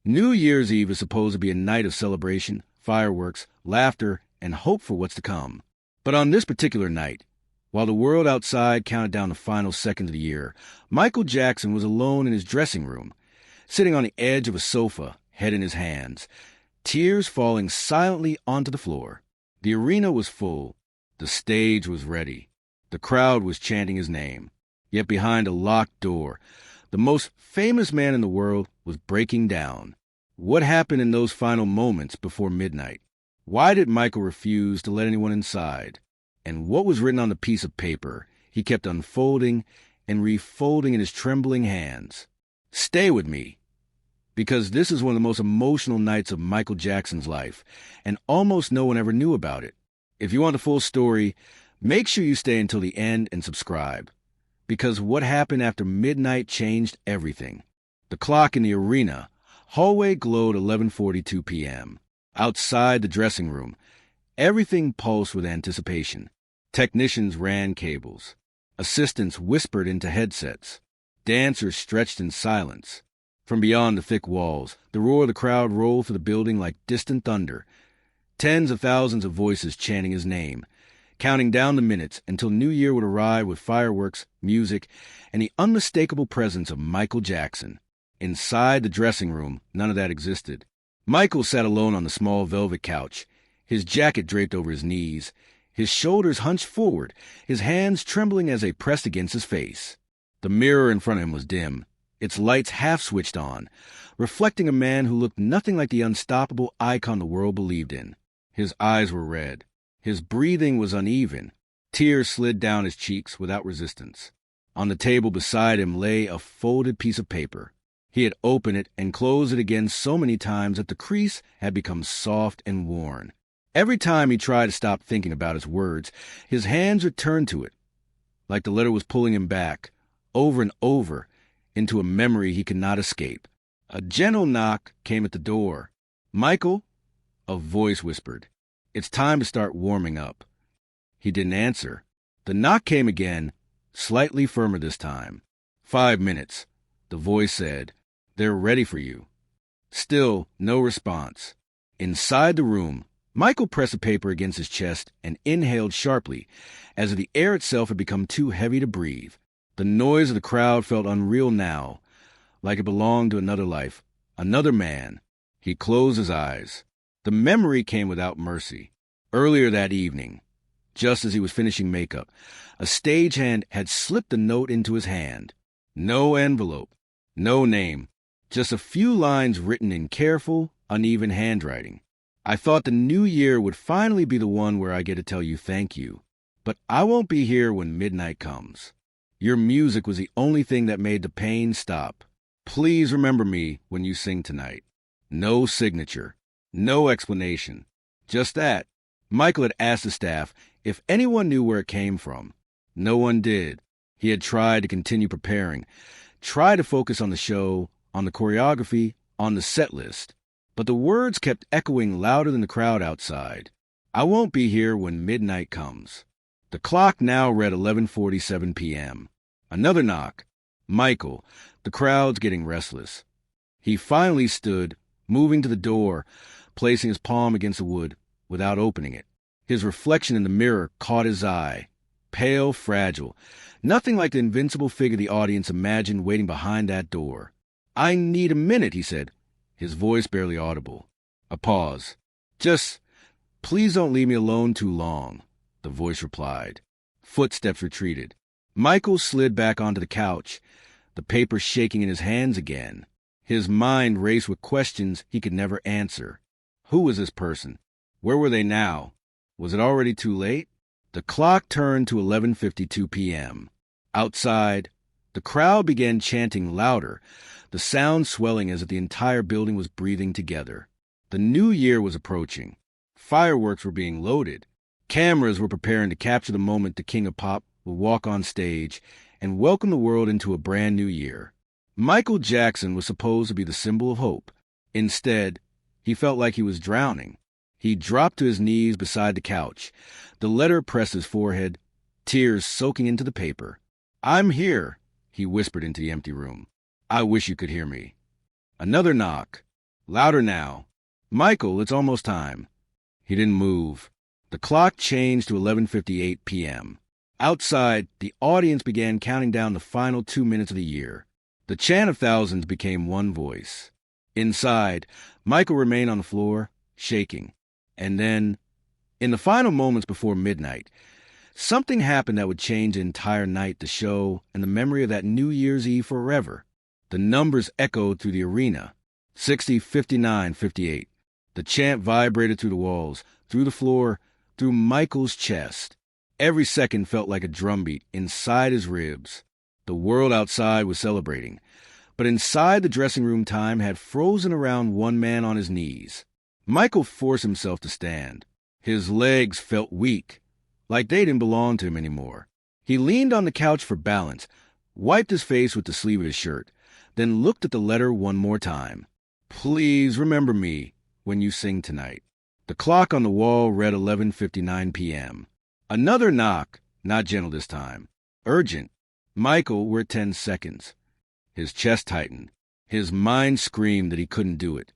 New Year's Eve is supposed to be a night of celebration, fireworks, laughter, and hope for what's to come. But on this particular night, while the world outside counted down the final seconds of the year, Michael Jackson was alone in his dressing room, sitting on the edge of a sofa, head in his hands, tears falling silently onto the floor. The arena was full. The stage was ready. The crowd was chanting his name. Yet behind a locked door, the most famous man in the world was breaking down. What happened in those final moments before midnight? Why did Michael refuse to let anyone inside? And what was written on the piece of paper he kept unfolding and refolding in his trembling hands? Stay with me, because this is one of the most emotional nights of Michael Jackson's life, and almost no one ever knew about it. If you want the full story, make sure you stay until the end and subscribe, because what happened after midnight changed everything. The clock in the arena hallway glowed 11:42 p.m. Outside the dressing room, everything pulsed with anticipation. Technicians ran cables. Assistants whispered into headsets. Dancers stretched in silence. From beyond the thick walls, the roar of the crowd rolled through the building like distant thunder. Tens of thousands of voices chanting his name, counting down the minutes until New Year would arrive with fireworks, music, and the unmistakable presence of Michael Jackson. Inside the dressing room, none of that existed. Michael sat alone on the small velvet couch, his jacket draped over his knees, his shoulders hunched forward, his hands trembling as they pressed against his face. The mirror in front of him was dim, its lights half switched on, reflecting a man who looked nothing like the unstoppable icon the world believed in. His eyes were red. His breathing was uneven. Tears slid down his cheeks without resistance. On the table beside him lay a folded piece of paper. He had opened it and closed it again so many times that the crease had become soft and worn. Every time he tried to stop thinking about his words, his hands returned to it, like the letter was pulling him back, over and over, into a memory he could not escape. A gentle knock came at the door. "Michael?" A voice whispered. "It's time to start warming up." He didn't answer. The knock came again, slightly firmer this time. 5 minutes, the voice said. "They're ready for you." Still, no response. Inside the room, Michael pressed the paper against his chest and inhaled sharply, as if the air itself had become too heavy to breathe. The noise of the crowd felt unreal now, like it belonged to another life, another man. He closed his eyes. The memory came without mercy. Earlier that evening, just as he was finishing makeup, a stagehand had slipped a note into his hand. No envelope, no name, just a few lines written in careful, uneven handwriting. "I thought the new year would finally be the one where I get to tell you thank you, but I won't be here when midnight comes. Your music was the only thing that made the pain stop. Please remember me when you sing tonight." No signature, no explanation. Just that. Michael had asked the staff if anyone knew where it came from. No one did. He had tried to continue preparing, tried to focus on the show, on the choreography, on the set list. But the words kept echoing louder than the crowd outside. "I won't be here when midnight comes." The clock now read 11:47 p.m. Another knock. Michael, the crowd's getting restless. He finally stood, moving to the door, placing his palm against the wood without opening it. His reflection in the mirror caught his eye. Pale, fragile, nothing like the invincible figure the audience imagined waiting behind that door. "I need a minute," he said, his voice barely audible. A pause. "Just, please don't leave me alone too long," the voice replied. Footsteps retreated. Michael slid back onto the couch, the paper shaking in his hands again. His mind raced with questions he could never answer. Who was this person? Where were they now? Was it already too late? The clock turned to 11:52 p.m. Outside, the crowd began chanting louder, the sound swelling as if the entire building was breathing together. The new year was approaching. Fireworks were being loaded. Cameras were preparing to capture the moment the King of Pop would walk on stage and welcome the world into a brand new year. Michael Jackson was supposed to be the symbol of hope. Instead, he felt like he was drowning. He dropped to his knees beside the couch. The letter pressed his forehead, tears soaking into the paper. "I'm here," he whispered into the empty room. "I wish you could hear me." Another knock. Louder now. Michael, it's almost time. He didn't move. The clock changed to 11:58 p.m. Outside, the audience began counting down the final 2 minutes of the year. The chant of thousands became one voice. Inside, Michael remained on the floor, shaking. And then, in the final moments before midnight, something happened that would change the entire night, the show, and the memory of that New Year's Eve forever. The numbers echoed through the arena. 60, 59, 58. The chant vibrated through the walls, through the floor, through Michael's chest. Every second felt like a drumbeat inside his ribs. The world outside was celebrating. But inside the dressing room, time had frozen around one man on his knees. Michael forced himself to stand. His legs felt weak, like they didn't belong to him anymore. He leaned on the couch for balance, wiped his face with the sleeve of his shirt, then looked at the letter one more time. Please remember me when you sing tonight. The clock on the wall read 11:59 p.m. Another knock, not gentle this time. Urgent. Michael, we're 10 seconds. His chest tightened. His mind screamed that he couldn't do it.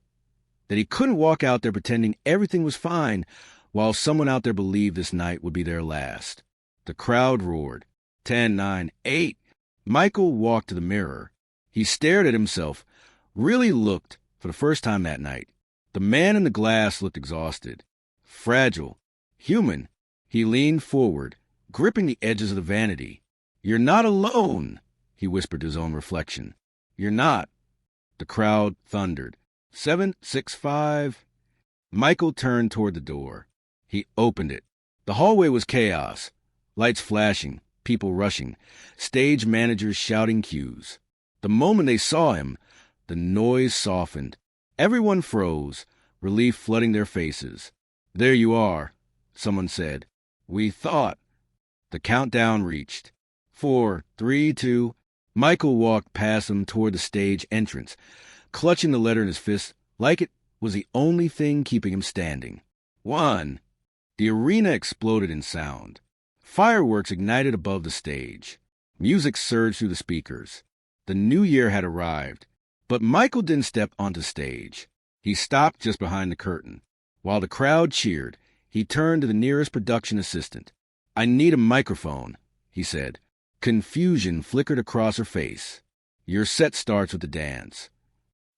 That he couldn't walk out there pretending everything was fine while someone out there believed this night would be their last. The crowd roared. 10, 9, 8. Michael walked to the mirror. He stared at himself, really looked for the first time that night. The man in the glass looked exhausted, fragile, human. He leaned forward, gripping the edges of the vanity. You're not alone, he whispered to his own reflection. You're not. The crowd thundered. 7, 6, 5. Michael turned toward the door. He opened it. The hallway was chaos. Lights flashing, people rushing, stage managers shouting cues. The moment they saw him, the noise softened. Everyone froze, relief flooding their faces. There you are, someone said. We thought. The countdown reached. 4, 3, 2. Michael walked past them toward the stage entrance, clutching the letter in his fist like it was the only thing keeping him standing. 1. The arena exploded in sound. Fireworks ignited above the stage. Music surged through the speakers. The new year had arrived. But Michael didn't step onto stage. He stopped just behind the curtain. While the crowd cheered, he turned to the nearest production assistant. I need a microphone, he said. Confusion flickered across her face. Your set starts with the dance.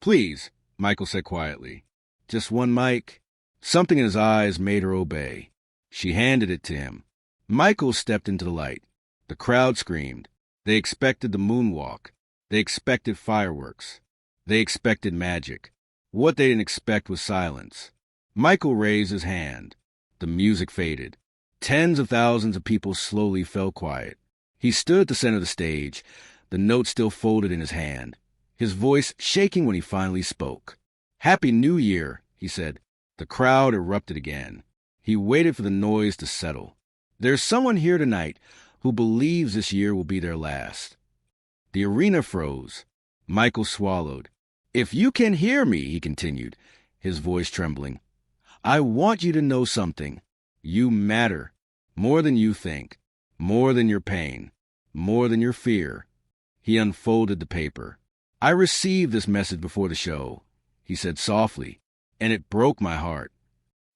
Please, Michael said quietly. Just one mic. Something in his eyes made her obey. She handed it to him. Michael stepped into the light. The crowd screamed. They expected the moonwalk. They expected fireworks. They expected magic. What they didn't expect was silence. Michael raised his hand. The music faded. Tens of thousands of people slowly fell quiet. He stood at the center of the stage, the note still folded in his hand, his voice shaking when he finally spoke. Happy New Year, he said. The crowd erupted again. He waited for the noise to settle. There's someone here tonight who believes this year will be their last. The arena froze. Michael swallowed. If you can hear me, he continued, his voice trembling, I want you to know something. You matter. More than you think. More than your pain. More than your fear. He unfolded the paper. I received this message before the show, he said softly, and it broke my heart.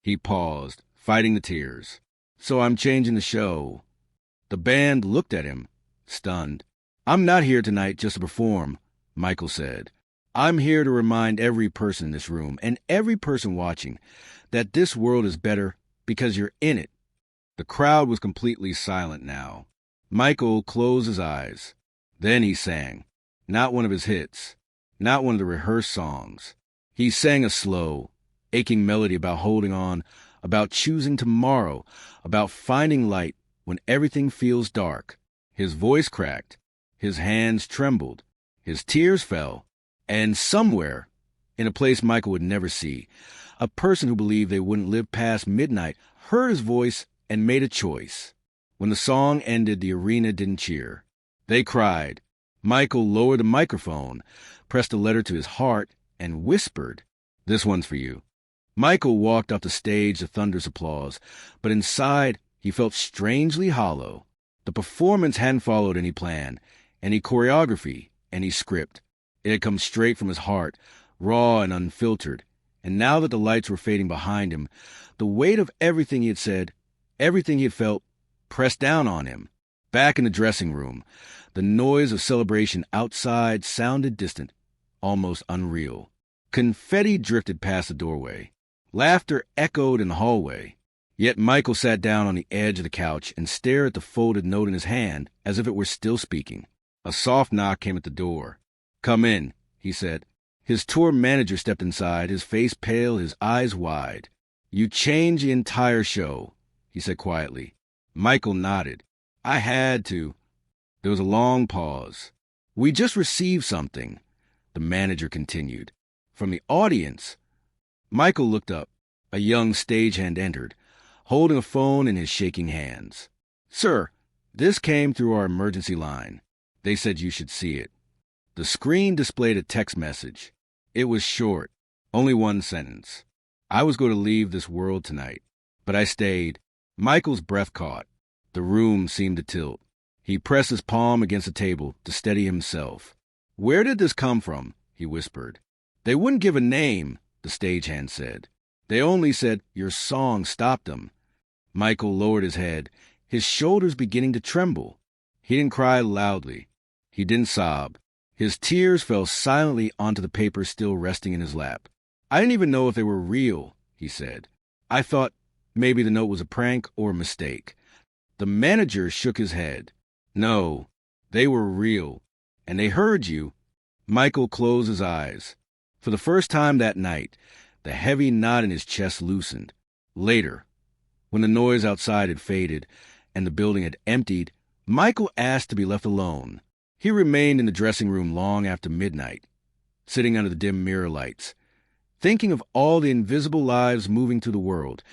He paused, fighting the tears. So I'm changing the show. The band looked at him, stunned. I'm not here tonight just to perform, Michael said. I'm here to remind every person in this room and every person watching that this world is better because you're in it. The crowd was completely silent now. Michael closed his eyes. Then he sang. Not one of his hits. Not one of the rehearsed songs. He sang a slow, aching melody about holding on, about choosing tomorrow, about finding light when everything feels dark. His voice cracked. His hands trembled. His tears fell. And somewhere, in a place Michael would never see, a person who believed they wouldn't live past midnight heard his voice and made a choice. When the song ended, the arena didn't cheer. They cried. Michael lowered the microphone, pressed a letter to his heart, and whispered, This one's for you. Michael walked off the stage to thunderous applause, but inside he felt strangely hollow. The performance hadn't followed any plan, any choreography, any script. It had come straight from his heart, raw and unfiltered. And now that the lights were fading behind him, the weight of everything he had said, everything he had felt, pressed down on him. Back in the dressing room, the noise of celebration outside sounded distant, almost unreal. Confetti drifted past the doorway. Laughter echoed in the hallway. Yet Michael sat down on the edge of the couch and stared at the folded note in his hand as if it were still speaking. A soft knock came at the door. "Come in," he said. His tour manager stepped inside, his face pale, his eyes wide. "You changed the entire show," he said quietly. Michael nodded. "I had to." There was a long pause. "We just received something," the manager continued. "From the audience." Michael looked up. A young stagehand entered, holding a phone in his shaking hands. "Sir, this came through our emergency line. They said you should see it." The screen displayed a text message. It was short, only one sentence. "I was going to leave this world tonight, but I stayed." Michael's breath caught. The room seemed to tilt. He pressed his palm against the table to steady himself. "Where did this come from?" he whispered. "They wouldn't give a name," the stagehand said. "They only said your song stopped them." Michael lowered his head, his shoulders beginning to tremble. He didn't cry loudly. He didn't sob. His tears fell silently onto the paper still resting in his lap. "I didn't even know if they were real," he said. "I thought maybe the note was a prank or a mistake." The manager shook his head. "No, they were real. And they heard you." Michael closed his eyes. For the first time that night, the heavy knot in his chest loosened. Later, when the noise outside had faded and the building had emptied, Michael asked to be left alone. He remained in the dressing room long after midnight, sitting under the dim mirror lights, thinking of all the invisible lives moving through the world,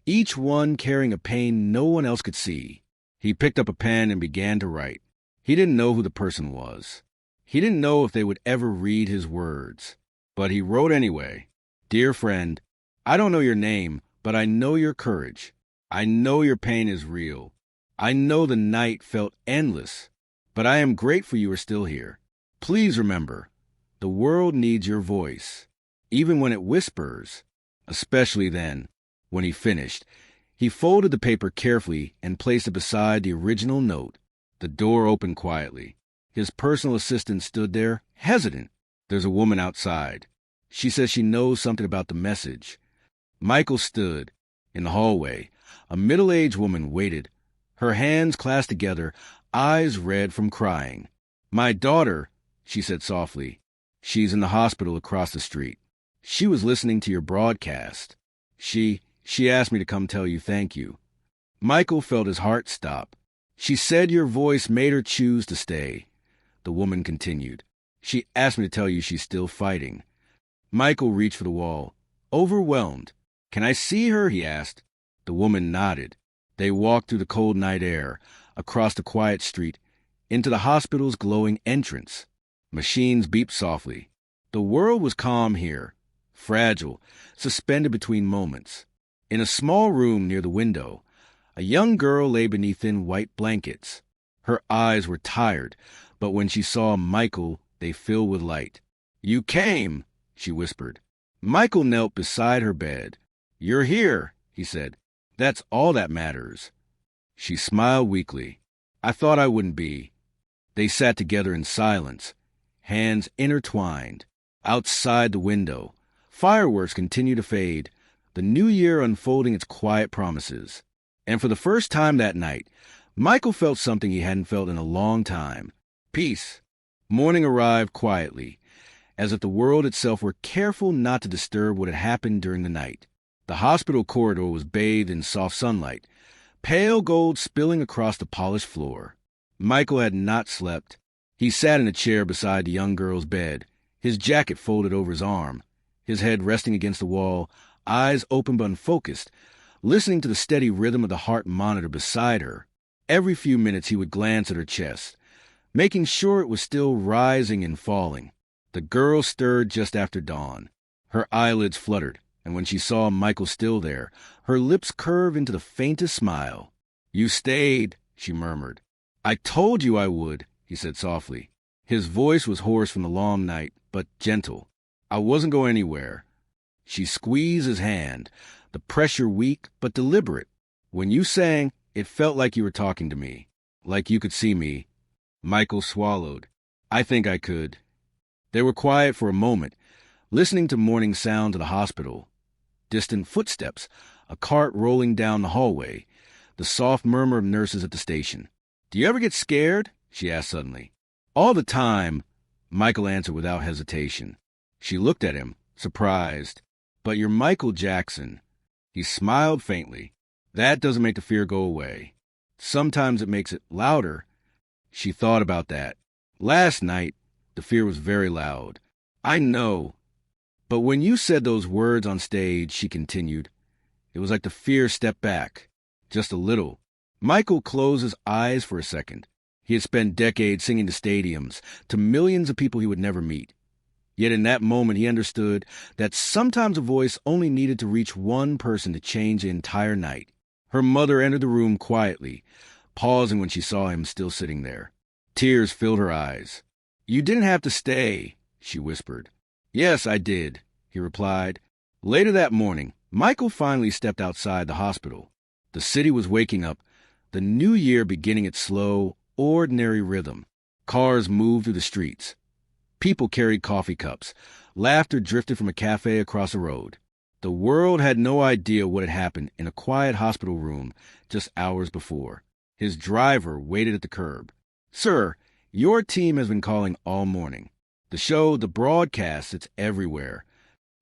each one carrying a pain no one else could see. He picked up a pen and began to write. He didn't know who the person was. He didn't know if they would ever read his words. But he wrote anyway. "Dear friend, I don't know your name, but I know your courage. I know your pain is real. I know the night felt endless, but I am grateful you are still here. Please remember, the world needs your voice, even when it whispers, especially then." When he finished, he folded the paper carefully and placed it beside the original note. The door opened quietly. His personal assistant stood there, hesitant. "There's a woman outside. She says she knows something about the message." Michael stood. In the hallway, a middle-aged woman waited, her hands clasped together, eyes red from crying. "My daughter," she said softly. "She's in the hospital across the street. She was listening to your broadcast. She asked me to come tell you thank you." Michael felt his heart stop. "She said your voice made her choose to stay," the woman continued. "She asked me to tell you she's still fighting." Michael reached for the wall, overwhelmed. "Can I see her?" he asked. The woman nodded. They walked through the cold night air, across the quiet street, into the hospital's glowing entrance. Machines beeped softly. The world was calm here, fragile, suspended between moments. In a small room near the window, a young girl lay beneath thin white blankets. Her eyes were tired, but when she saw Michael, they filled with light. "You came," she whispered. Michael knelt beside her bed. "You're here," he said. "That's all that matters." She smiled weakly. "I thought I wouldn't be." They sat together in silence, hands intertwined. Outside the window, fireworks continued to fade, the new year unfolding its quiet promises. And for the first time that night, Michael felt something he hadn't felt in a long time. Peace. Morning arrived quietly, as if the world itself were careful not to disturb what had happened during the night. The hospital corridor was bathed in soft sunlight, pale gold spilling across the polished floor. Michael had not slept. He sat in a chair beside the young girl's bed, his jacket folded over his arm, his head resting against the wall, eyes open but unfocused, listening to the steady rhythm of the heart monitor beside her. Every few minutes he would glance at her chest, making sure it was still rising and falling. The girl stirred just after dawn. Her eyelids fluttered, and when she saw Michael still there, her lips curved into the faintest smile. "You stayed," she murmured. "I told you I would," he said softly. His voice was hoarse from the long night, but gentle. I wasn't going anywhere. She squeezed his hand, the pressure weak but deliberate. When you sang, it felt like you were talking to me, like you could see me. Michael swallowed. I think I could. They were quiet for a moment, listening to morning sounds of the hospital. Distant footsteps, a cart rolling down the hallway, the soft murmur of nurses at the station. Do you ever get scared? She asked suddenly. All the time, Michael answered without hesitation. She looked at him, surprised. But you're Michael Jackson. He smiled faintly. That doesn't make the fear go away. Sometimes it makes it louder. She thought about that. Last night, the fear was very loud. I know. But when you said those words on stage, she continued, it was like the fear stepped back. Just a little. Michael closed his eyes for a second. He had spent decades singing to stadiums, to millions of people he would never meet. Yet in that moment he understood that sometimes a voice only needed to reach one person to change the entire night. Her mother entered the room quietly, pausing when she saw him still sitting there. Tears filled her eyes. You didn't have to stay, she whispered. Yes, I did, he replied. Later that morning, Michael finally stepped outside the hospital. The city was waking up, the new year beginning its slow, ordinary rhythm. Cars moved through the streets. People carried coffee cups. Laughter drifted from a cafe across the road. The world had no idea what had happened in a quiet hospital room just hours before. His driver waited at the curb. Sir, your team has been calling all morning. The show, the broadcast, it's everywhere.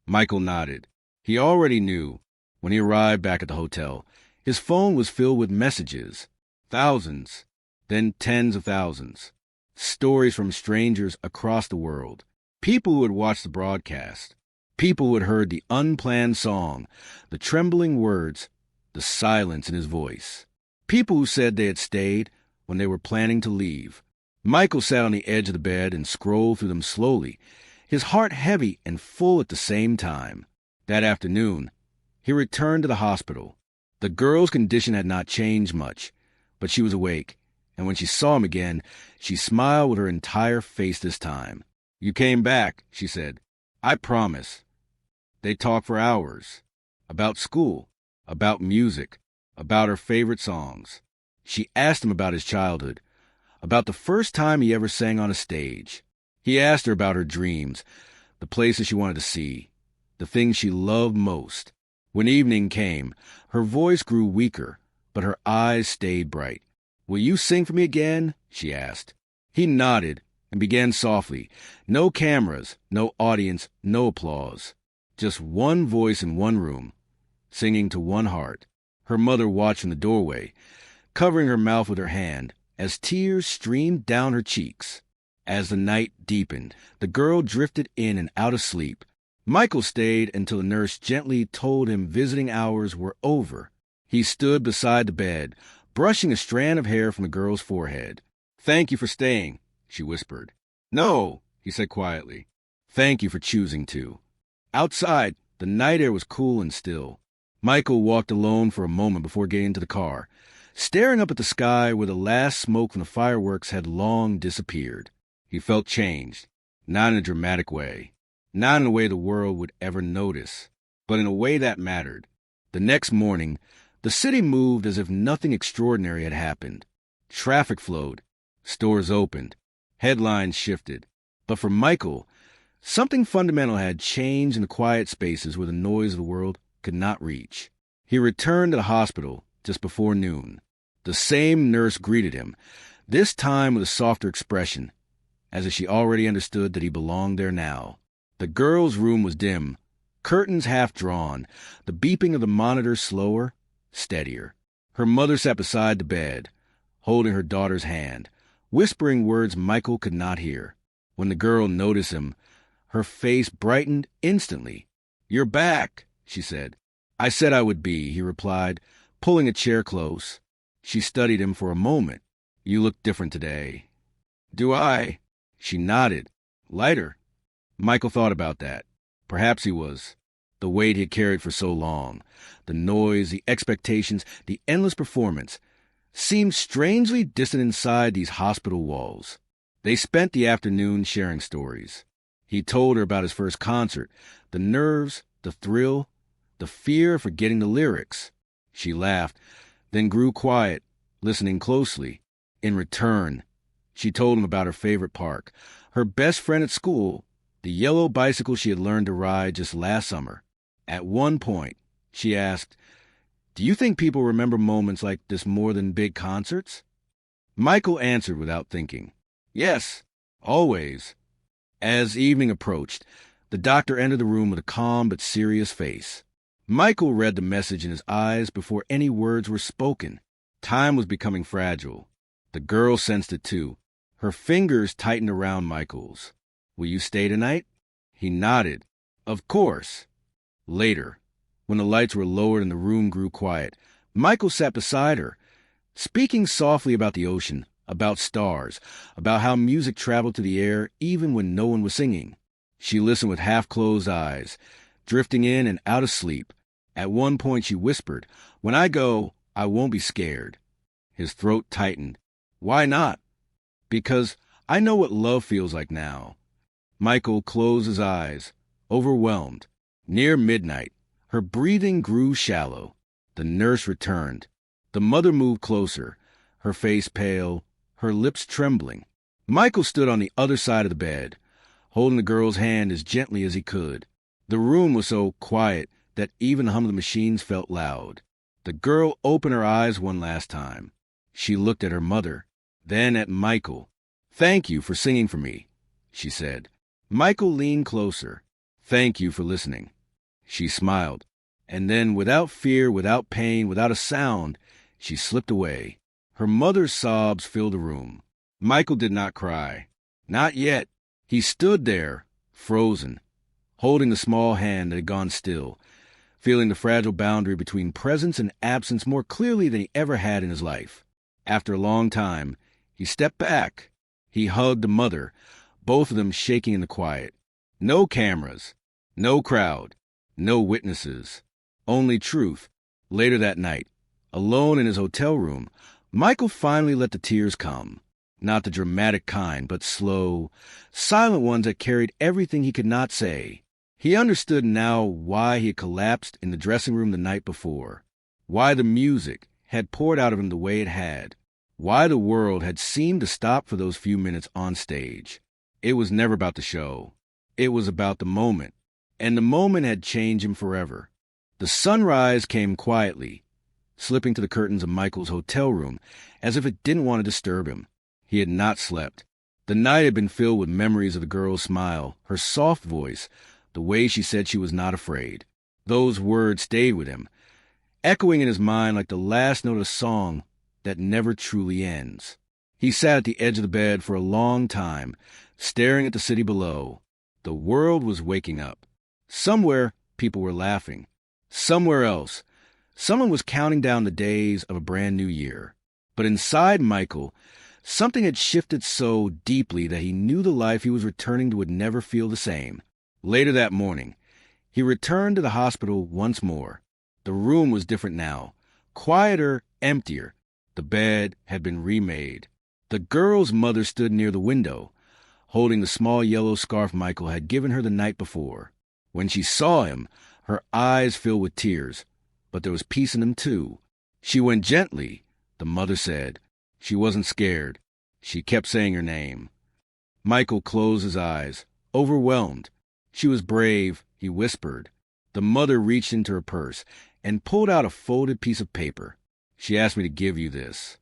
Michael nodded. He already knew. When he arrived back at the hotel, his phone was filled with messages. Thousands, then tens of thousands. Stories from strangers across the world. People who had watched the broadcast. People who had heard the unplanned song, the trembling words, the silence in his voice. People who said they had stayed when they were planning to leave. Michael sat on the edge of the bed and scrolled through them slowly, his heart heavy and full at the same time. That afternoon, he returned to the hospital. The girl's condition had not changed much, but she was awake, and when she saw him again, she smiled with her entire face this time. You came back, she said. I promise. They talked for hours. About school, about music, about her favorite songs. She asked him about his childhood, about the first time he ever sang on a stage. He asked her about her dreams, the places she wanted to see, the things she loved most. When evening came, her voice grew weaker, but her eyes stayed bright. Will you sing for me again? She asked. He nodded and began softly. No cameras, no audience, no applause. Just one voice in one room, singing to one heart. Her mother watched from the doorway, covering her mouth with her hand, as tears streamed down her cheeks. As the night deepened, the girl drifted in and out of sleep. Michael stayed until the nurse gently told him visiting hours were over. He stood beside the bed, brushing a strand of hair from the girl's forehead. Thank you for staying, she whispered. No, he said quietly. Thank you for choosing to. Outside, the night air was cool and still. Michael walked alone for a moment before getting into the car, staring up at the sky where the last smoke from the fireworks had long disappeared. He felt changed, not in a dramatic way, not in a way the world would ever notice, but in a way that mattered. The next morning, the city moved as if nothing extraordinary had happened. Traffic flowed, stores opened, headlines shifted. But for Michael, something fundamental had changed in the quiet spaces where the noise of the world could not reach. He returned to the hospital just before noon. The same nurse greeted him, this time with a softer expression, as if she already understood that he belonged there now. The girl's room was dim, curtains half drawn, the beeping of the monitor slower, steadier. Her mother sat beside the bed, holding her daughter's hand, whispering words Michael could not hear. When the girl noticed him, her face brightened instantly. You're back, she said. I said I would be, he replied, pulling a chair close. She studied him for a moment. You look different today. Do I? She nodded. Lighter. Michael thought about that. Perhaps he was. The weight he had carried for so long, the noise, the expectations, the endless performance, seemed strangely distant inside these hospital walls. They spent the afternoon sharing stories. He told her about his first concert, the nerves, the thrill, the fear of forgetting the lyrics. She laughed, then grew quiet, listening closely. In return, she told him about her favorite park, her best friend at school, the yellow bicycle she had learned to ride just last summer. At one point, she asked, "Do you think people remember moments like this more than big concerts?" Michael answered without thinking, "Yes, always." As evening approached, the doctor entered the room with a calm but serious face. Michael read the message in his eyes before any words were spoken. Time was becoming fragile. The girl sensed it too. Her fingers tightened around Michael's. "Will you stay tonight?" He nodded. "Of course." Later, when the lights were lowered and the room grew quiet, Michael sat beside her, speaking softly about the ocean, about stars, about how music traveled through the air even when no one was singing. She listened with half-closed eyes, drifting in and out of sleep. At one point she whispered, "When I go, I won't be scared." His throat tightened. "Why not?" "Because I know what love feels like now." Michael closed his eyes, overwhelmed. Near midnight, her breathing grew shallow. The nurse returned. The mother moved closer, her face pale, her lips trembling. Michael stood on the other side of the bed, holding the girl's hand as gently as he could. The room was so quiet that even the hum of the machines felt loud. The girl opened her eyes one last time. She looked at her mother, then at Michael. "Thank you for singing for me," she said. Michael leaned closer. "Thank you for listening." She smiled, and then, without fear, without pain, without a sound, she slipped away. Her mother's sobs filled the room. Michael did not cry. Not yet. He stood there, frozen, holding the small hand that had gone still, feeling the fragile boundary between presence and absence more clearly than he ever had in his life. After a long time, he stepped back. He hugged the mother, both of them shaking in the quiet. No cameras, no crowd, no witnesses, only truth. Later that night, alone in his hotel room, Michael finally let the tears come. Not the dramatic kind, but slow, silent ones that carried everything he could not say. He understood now why he had collapsed in the dressing room the night before, why the music had poured out of him the way it had, why the world had seemed to stop for those few minutes on stage. It was never about the show. It was about the moment, and the moment had changed him forever. The sunrise came quietly, slipping to the curtains of Michael's hotel room as if it didn't want to disturb him. He had not slept. The night had been filled with memories of the girl's smile, her soft voice, the way she said she was not afraid. Those words stayed with him, echoing in his mind like the last note of a song that never truly ends. He sat at the edge of the bed for a long time, staring at the city below. The world was waking up. Somewhere, people were laughing. Somewhere else, someone was counting down the days of a brand new year. But inside Michael, something had shifted so deeply that he knew the life he was returning to would never feel the same. Later that morning, he returned to the hospital once more. The room was different now, quieter, emptier. The bed had been remade. The girl's mother stood near the window, holding the small yellow scarf Michael had given her the night before. When she saw him, her eyes filled with tears, but there was peace in them too. She went gently, the mother said. She wasn't scared. She kept saying her name. Michael closed his eyes, overwhelmed. She was brave, he whispered. The mother reached into her purse and pulled out a folded piece of paper. "She asked me to give you this."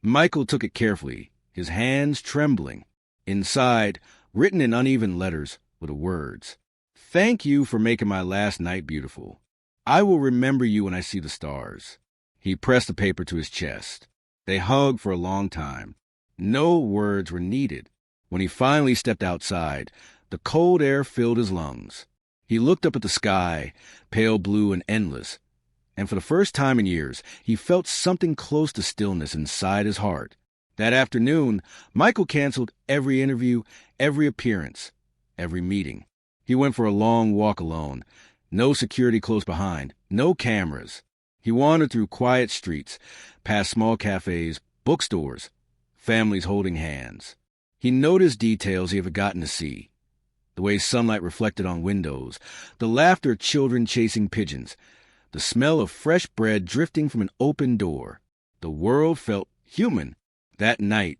Michael took it carefully, his hands trembling. Inside, written in uneven letters, were the words, "Thank you for making my last night beautiful. I will remember you when I see the stars." He pressed the paper to his chest. They hugged for a long time. No words were needed. When he finally stepped outside, the cold air filled his lungs. He looked up at the sky, pale blue and endless, and for the first time in years, he felt something close to stillness inside his heart. That afternoon, Michael canceled every interview, every appearance, every meeting. He went for a long walk alone. No security close behind, no cameras. He wandered through quiet streets, past small cafes, bookstores, families holding hands. He noticed details he had forgotten to see. The the way sunlight reflected on windows, the laughter of children chasing pigeons, the smell of fresh bread drifting from an open door. The world felt human. That night,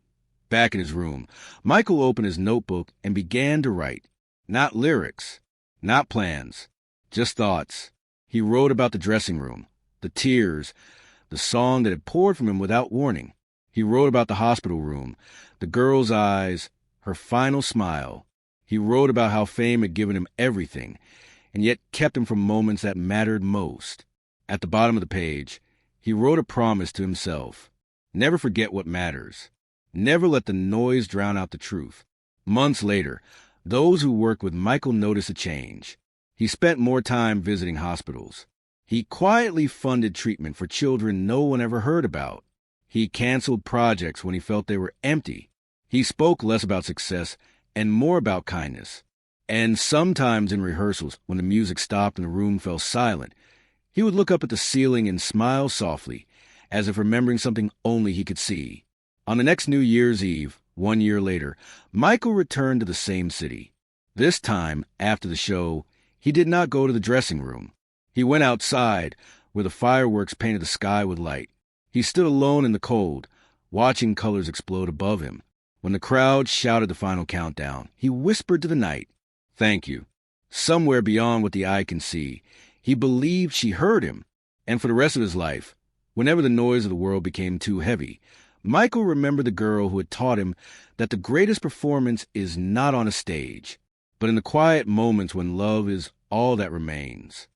back in his room, Michael opened his notebook and began to write. Not lyrics, not plans, just thoughts. He wrote about the dressing room, the tears, the song that had poured from him without warning. He wrote about the hospital room, the girl's eyes, her final smile. He wrote about how fame had given him everything, and yet kept him from moments that mattered most. At the bottom of the page, he wrote a promise to himself. Never forget what matters. Never let the noise drown out the truth. Months later, those who worked with Michael noticed a change. He spent more time visiting hospitals. He quietly funded treatment for children no one ever heard about. He canceled projects when he felt they were empty. He spoke less about success and more about kindness. And sometimes in rehearsals, when the music stopped and the room fell silent, he would look up at the ceiling and smile softly, as if remembering something only he could see. On the next New Year's Eve, 1 year later, Michael returned to the same city. This time, after the show, he did not go to the dressing room. He went outside, where the fireworks painted the sky with light. He stood alone in the cold, watching colors explode above him. When the crowd shouted the final countdown, he whispered to the night, "Thank you." Somewhere beyond what the eye can see, he believed she heard him. And for the rest of his life, whenever the noise of the world became too heavy, Michael remembered the girl who had taught him that the greatest performance is not on a stage, but in the quiet moments when love is all that remains.